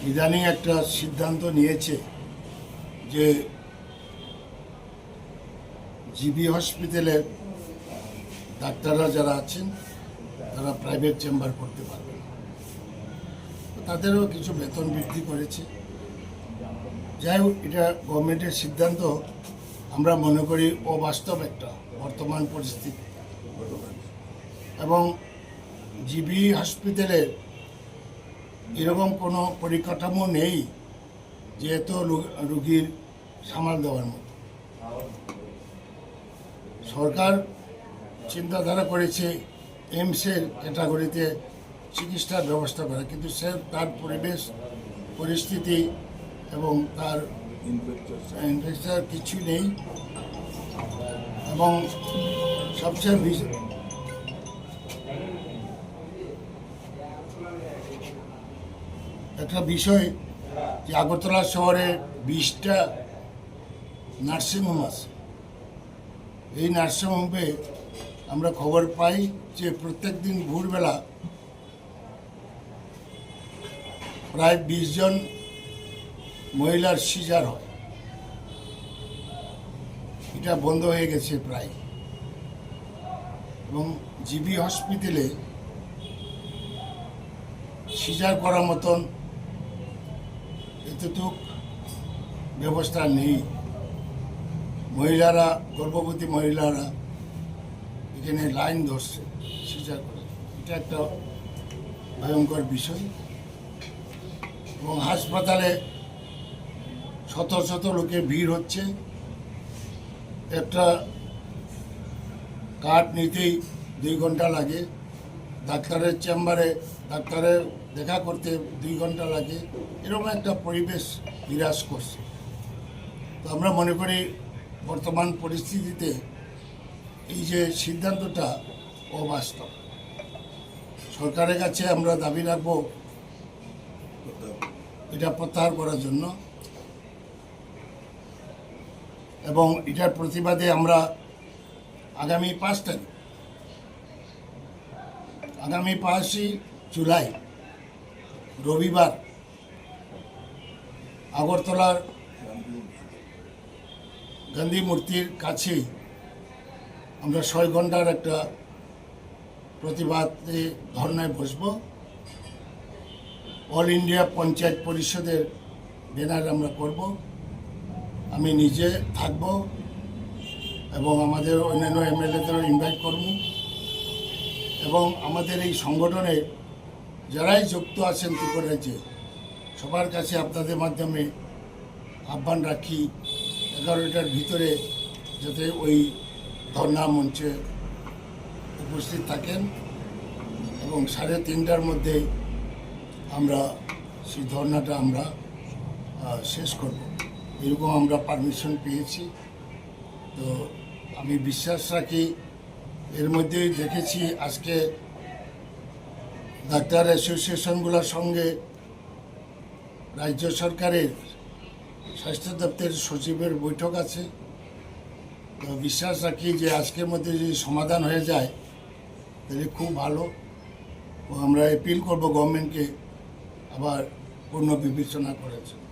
ইদানিং একটা সিদ্ধান্ত নিয়েছে যে জিবি হসপিটালের ডাক্তাররা যারা আছেন তারা প্রাইভেট চেম্বার করতে পারবে না। তাদেরও কিছু বেতন বৃদ্ধি করেছে। যাই হোক, এটা গভর্নমেন্টের সিদ্ধান্ত আমরা মনে করি অবাস্তব একটা বর্তমান পরিস্থিতি, এবং জিবি হসপিটালের এরকম কোনো পরিকাঠামো নেই যে এত রুগীর সামাল দেওয়ার মতো। সরকার চিন্তাধারা করেছে এইমসের ক্যাটাগরিতে চিকিৎসার ব্যবস্থা করা, কিন্তু সে তার পরিবেশ পরিস্থিতি এবং তার ইনফ্রাস্ট্রাকচার কিছু নেই। এবং সবচেয়ে একটা বিষয় যে আগরতলা শহরে 20টা নার্সিংহোম আছে। এই নার্সিংহোমে আমরা খবর পাই যে প্রত্যেক দিন ভোরবেলা প্রায় 20 জন মহিলার সিজার হয়। এটা বন্ধ হয়ে গেছে প্রায়। এবং জিবি হসপিটালে সিজার করার মতন এতটুক ব্যবস্থা নেই। মহিলারা, গর্ভবতী মহিলারা এখানে লাইন ধরছে সিজার করে। এটা একটা ভয়ঙ্কর বিষয়। এবং হাসপাতালে শত শত লোকের ভিড় হচ্ছে। একটা কার্ড নিতেই 2 ঘন্টা লাগে। ডাক্তারের চেম্বারে ডাক্তারের দেখা করতে 2 ঘন্টা লাগে। এরকম একটা পরিবেশ বিরাজ করছে। তো আমরা মনে করি বর্তমান পরিস্থিতিতে এই যে সিদ্ধান্তটা অবাস্তব। সরকারের কাছে আমরা দাবি রাখব এটা প্রত্যাহার করার জন্য, এবং এটার প্রতিবাদে আমরা আগামী 5ই জুলাই রবিবার আগরতলার গান্ধী মূর্তির কাছে আমরা 6 ঘন্টার একটা প্রতিবাদে ধর্নায় বসব। অল ইন্ডিয়া পঞ্চায়েত পরিষদের ব্যানার আমরা করব। আমি নিজে থাকব এবং আমাদের অন্যান্য এমএলএদেরও ইনভাইট করব। এবং আমাদের এই সংগঠনে যারাই যুক্ত আছেন ত্রিপুরাজ্যে সবার কাছে আপনাদের মাধ্যমে আহ্বান রাখি 11টার ভিতরে যাতে ওই ধর্না মঞ্চে উপস্থিত থাকেন, এবং 3:30টার মধ্যে আমরা সেই ধর্নাটা আমরা শেষ করব। এরকম আমরা পারমিশন পেয়েছি। তো আমি বিশ্বাস রাখি, এর মধ্যেই দেখেছি আজকে ডাক্তার অ্যাসোসিয়েশনগুলোর সঙ্গে রাজ্য সরকারের স্বাস্থ্য দপ্তরের সচিবের বৈঠক আছে। তো বিশ্বাস রাখি যে আজকের মধ্যে যদি সমাধান হয়ে যায় তাহলে খুব ভালো। আমরা অ্যাপিল করব গভর্নমেন্টকে আবার পুনর্বিবেচনা করার জন্য।